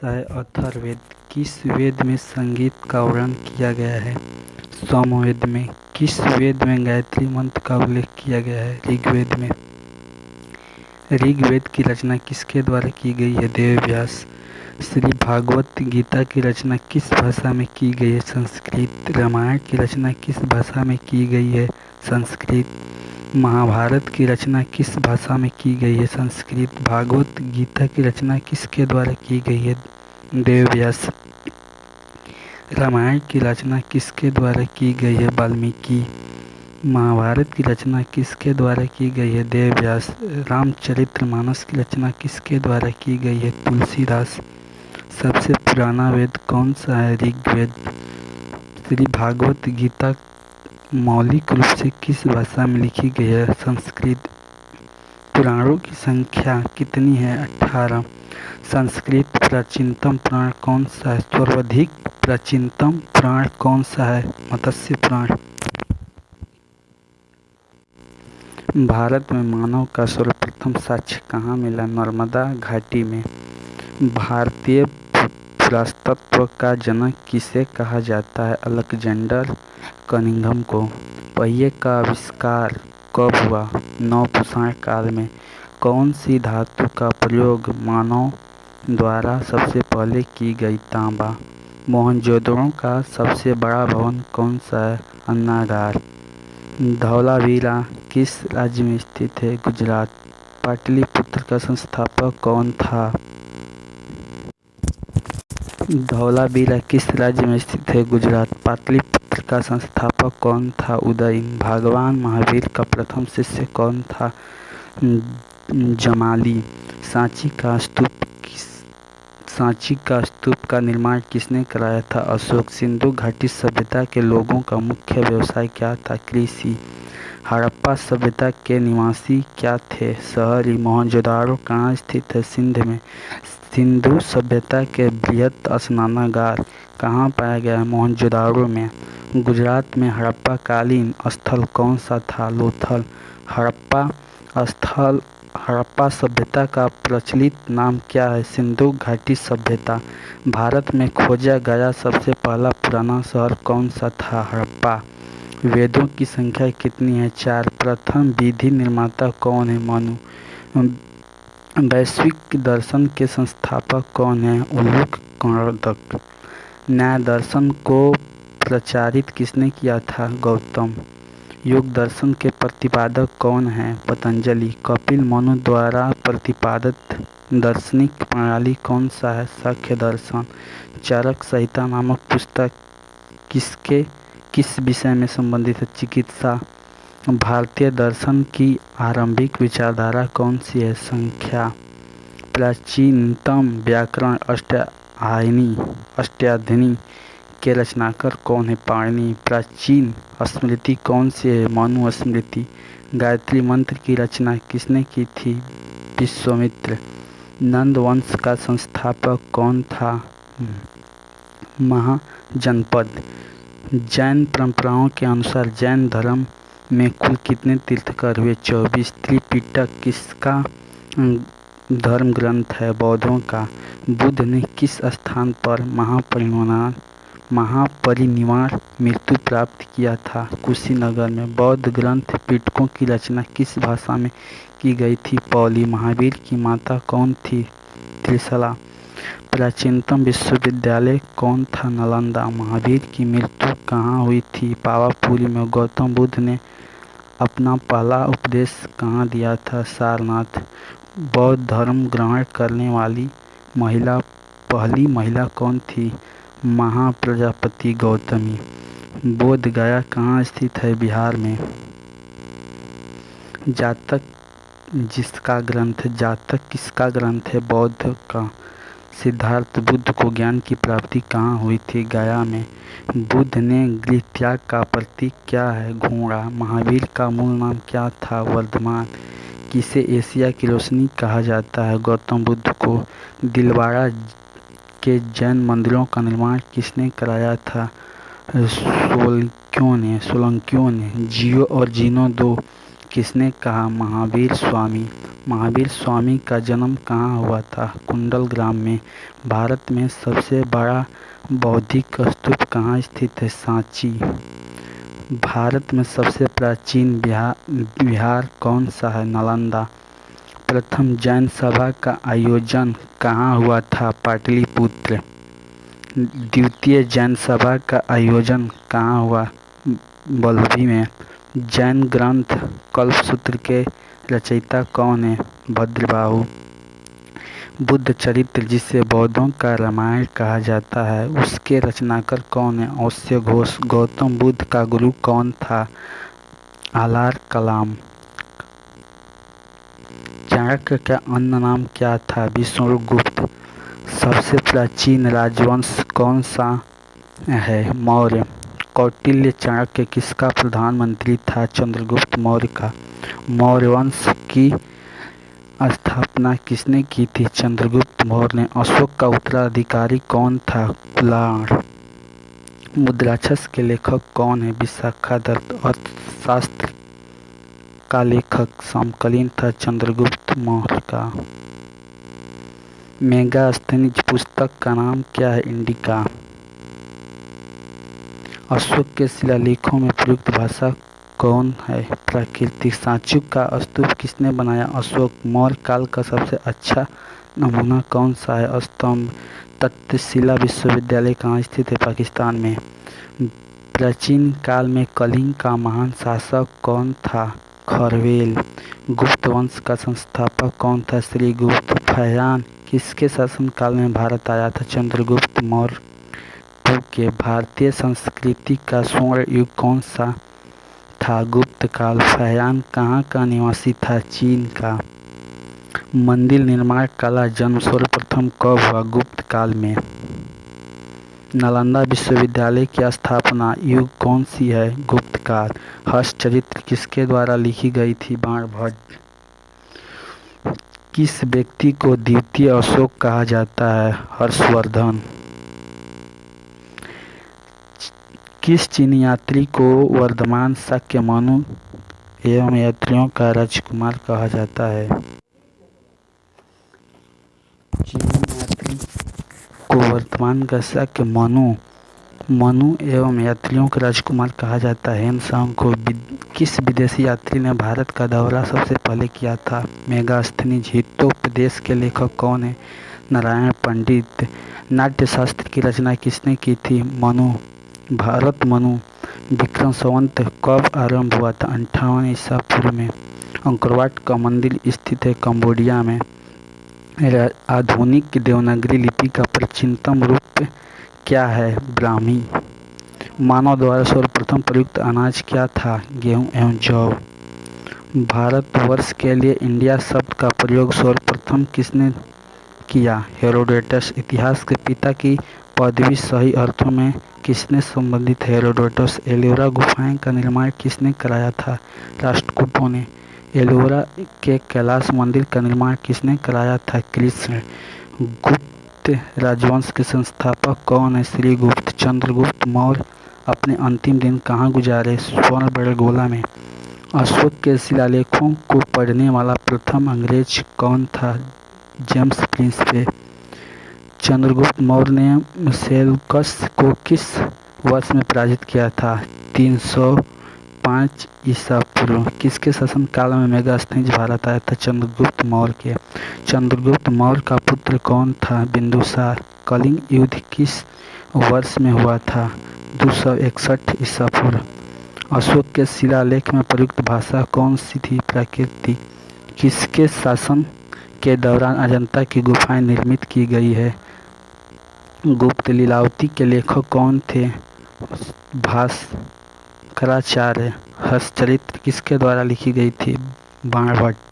है अथर्ववेद। किस वेद में संगीत का वर्णन किया गया है? सामवेद में। किस वेद में गायत्री मंत्र का उल्लेख किया गया है? ऋग्वेद में। ऋग्वेद की रचना किसके द्वारा की गई है? वेदव्यास। श्री भागवत गीता की रचना किस भाषा में की गई है? संस्कृत। रामायण की रचना किस भाषा में की गई है? संस्कृत। महाभारत की रचना किस भाषा में की गई है? संस्कृत। भागवत गीता की रचना किसके द्वारा की गई है? वेदव्यास। रामायण की रचना किसके द्वारा की गई है? वाल्मीकि। महाभारत की रचना किसके द्वारा की गई है? वेदव्यास। रामचरितमानस की रचना किसके द्वारा की गई है? तुलसीदास। सबसे पुराना वेद कौन सा है? ऋग्वेद। श्री भागवत गीता मौलिक रूप से किस भाषा में लिखी गई है? संस्कृत। पुराणों की संख्या कितनी है? 18। संस्कृत प्राचीनतम पुराण कौन सा है? सर्वाधिक प्राचीनतम पुराण कौन सा है? मत्स्य पुराण। भारत में मानव का सर्वप्रथम साक्ष्य कहाँ मिला? नर्मदा घाटी में। भारतीय पुरातत्व का जनक किसे कहा जाता है? अलेक्जेंडर कनिंघम को। पहिए का आविष्कार कब हुआ? नवपाषाण काल में। कौन सी धातु का प्रयोग मानव द्वारा सबसे पहले की गई? तांबा। मोहनजोदड़ो का सबसे बड़ा भवन कौन सा है? अन्नागार। धौलावीरा किस राज्य में स्थित है? गुजरात। पाटलिपुत्र का संस्थापक कौन था? धौलावीरा किस राज्य में स्थित है? गुजरात। पाटलिपुत्र का संस्थापक कौन था? उदयन। भगवान महावीर का प्रथम शिष्य कौन था? जमाली। सांची का स्तूप का निर्माण किसने कराया था? अशोक। सिंधु घाटी सभ्यता के लोगों का मुख्य व्यवसाय क्या था? कृषि। हड़प्पा सभ्यता के निवासी क्या थे? शहरी। मोहनजोदाड़ो कहाँ स्थित है? सिंध में। सिंधु सभ्यता के बृहत स्नानागार कहाँ पाया गया है? मोहनजोदाड़ो में। गुजरात में हड़प्पा कालीन स्थल कौन सा था? लोथल। हड़प्पा सभ्यता का प्रचलित नाम क्या है? सिंधु घाटी सभ्यता। भारत में खोजा गया सबसे पहला पुराना शहर कौन सा था? हड़प्पा। वेदों की संख्या कितनी है? 4। प्रथम विधि निर्माता कौन है? मनु। वैश्विक दर्शन के संस्थापक कौन है? उल्लूक कर्दक। न्याय दर्शन को प्रचारित किसने किया था? गौतम। योग दर्शन के प्रतिपादक कौन हैं? पतंजलि। कपिल मुनि द्वारा प्रतिपादित दार्शनिक प्रणाली कौन सा है? सांख्य दर्शन। चरक संहिता नामक पुस्तक किस विषय में संबंधित है? चिकित्सा। भारतीय दर्शन की आरंभिक विचारधारा कौन सी है? संख्या। प्राचीनतम व्याकरण अष्टाध्यायी के रचनाकार कौन है? पाणिनि। प्राचीन स्मृति कौन सी है? मनुस्मृति। गायत्री मंत्र की रचना किसने की थी? विश्वामित्र। नंद वंश का संस्थापक कौन था? महाजनपद। जैन परंपराओं के अनुसार जैन धर्म में कुल कितने तीर्थंकर हुए? 24। त्रिपिटक किसका धर्म ग्रंथ है? बौद्धों का। बुद्ध ने किस स्थान पर महापरिनिर्वाण मृत्यु प्राप्त किया था? कुशीनगर में। बौद्ध ग्रंथ पिटकों की रचना किस भाषा में की गई थी? पाली। महावीर की माता कौन थी? त्रिशला। प्राचीनतम विश्वविद्यालय कौन था? नालंदा। महावीर की मृत्यु कहाँ हुई थी? पावापुरी में। गौतम बुद्ध ने अपना पहला उपदेश कहाँ दिया था? सारनाथ। बौद्ध धर्म ग्रहण करने वाली पहली महिला कौन थी? महाप्रजापति गौतमी। बोध गया कहाँ स्थित है? बिहार में। जातक किसका ग्रंथ है? बौद्ध का। सिद्धार्थ बुद्ध को ज्ञान की प्राप्ति कहाँ हुई थी? गया में। बुद्ध ने गृह त्याग का प्रतीक क्या है? घोड़ा। महावीर का मूल नाम क्या था? वर्धमान। किसे एशिया की रोशनी कहा जाता है? गौतम बुद्ध को। दिलवाड़ा के जैन मंदिरों का निर्माण किसने कराया था? सोलंकियों ने। जियो और जीनो दो किसने कहा? महावीर स्वामी। महावीर स्वामी का जन्म कहाँ हुआ था? कुंडल ग्राम में। भारत में सबसे बड़ा बौद्धिक स्तूप कहाँ स्थित है? सांची। भारत में सबसे प्राचीन विहार कौन सा है? नालंदा। प्रथम जैन सभा का आयोजन कहाँ हुआ था? पाटलिपुत्र। द्वितीय जैन सभा का आयोजन कहाँ हुआ? वल्लभी में। जैन ग्रंथ कल्पसूत्र के रचयिता कौन है? भद्रबाहु। बुद्ध चरित्र, जिसे बौद्धों का रामायण कहा जाता है, उसके रचनाकार कौन है? अश्व घोष। गौतम बुद्ध का गुरु कौन था? आलार कलाम। चाणक्य का अन्य नाम क्या था? विष्णुगुप्त। सबसे प्राचीन राजवंश कौन सा है? मौर्य। कौटिल्य चाणक्य किसका प्रधानमंत्री था? चंद्रगुप्त मौर्य का। मौर्य वंश की स्थापना किसने की थी? चंद्रगुप्त मौर्य ने। अशोक का उत्तराधिकारी कौन था? कुलाण। मुद्राक्षस के लेखक कौन है? विशाखादत्त। अर्थशास्त्र का लेखक समकालीन था चंद्रगुप्त मौर्य का। मेगास्थनीज पुस्तक का नाम क्या है? इंडिका। अशोक के शिलालेखों में प्रयुक्त भाषा कौन है? प्राकृतिक। सांची का स्तूप किसने बनाया? अशोक। मौर्य काल का सबसे अच्छा नमूना कौन सा है? स्तंभ। तक्षशिला विश्वविद्यालय कहाँ स्थित है? पाकिस्तान में। प्राचीन काल में कलिंग का महान शासक कौन था? खरवेल। गुप्त वंश का संस्थापक कौन था? श्रीगुप्त। फैयान किसके शासनकाल में भारत आया था? चंद्रगुप्त मौर्य के। भारतीय संस्कृति का स्वर्ण युग कौन सा था? गुप्त काल। फैयान कहाँ का निवासी था? चीन का। मंदिर निर्माण कला जन्म सर्वप्रथम कब हुआ? गुप्त काल में। नालंदा विश्वविद्यालय की स्थापना युग कौन सी है? गुप्त काल। हर्षचरित्र किसके द्वारा लिखी गई थी? बाणभट्ट। किस व्यक्ति को द्वितीय अशोक कहा जाता है? हर्षवर्धन। किस चीनी यात्री को वर्धमान शाक्य मनु एवं यात्रियों का राजकुमार कहा जाता है? चीनी यात्री को वर्तमान का शाक्य मनु एवं यात्रियों का राजकुमार कहा जाता है। हेनसांग को किस विदेशी यात्री ने भारत का दौरा सबसे पहले किया था? मेगास्थनीज। हितोपदेश के लेखक कौन है? नारायण पंडित। नाट्यशास्त्र की रचना किसने की थी? मनु। भारत मनु विक्रम संवत कब आरंभ हुआ था? 58 ईसा पूर्व में। अंकोरवाट का मंदिर स्थित है कंबोडिया में। आधुनिक देवनागरी लिपि का प्राचीनतम रूप क्या है? ब्राह्मी। मानव द्वारा सर्वप्रथम प्रयुक्त अनाज क्या था? गेहूँ एवं जौ। भारतवर्ष के लिए इंडिया शब्द का प्रयोग सर्वप्रथम किसने किया? हेरोडोटस। इतिहास के पिता की पदवी सही अर्थों में किसने संबंधित है? हेरोडोटस। एलोरा गुफाएं का निर्माण किसने कराया था? राष्ट्रकूटों ने। एलोरा के कैलाश मंदिर का निर्माण किसने कराया था? कृष्ण। गुप्त राजवंश के संस्थापक कौन है? श्रीगुप्त। चंद्रगुप्त मौर्य अपने अंतिम दिन कहाँ गुजारे? स्वर्णबेलगोला में। अशोक के शिलालेखों को पढ़ने वाला प्रथम अंग्रेज कौन था? जेम्स प्रिंसपे। चंद्रगुप्त मौर्य ने सेल्यूकस को किस वर्ष में पराजित किया था? 305 ईसा पूर्व। किसके शासनकाल में मेगास्थनीज भारत आया था? चंद्रगुप्त मौर्य के। चंद्रगुप्त मौर्य का पुत्र कौन था? बिंदुसार। कलिंग युद्ध किस वर्ष में हुआ था? 261 ईसा पूर्व। अशोक के शिलालेख में प्रयुक्त भाषा कौन सी थी? प्राकृतिक। किसके शासन के दौरान अजंता की गुफाएं निर्मित की गई है? गुप्त। लीलावती के लेखक कौन थे? भास्कराचार्य। हर्षचरित्र किसके द्वारा लिखी गई थी? बाणभट्ट।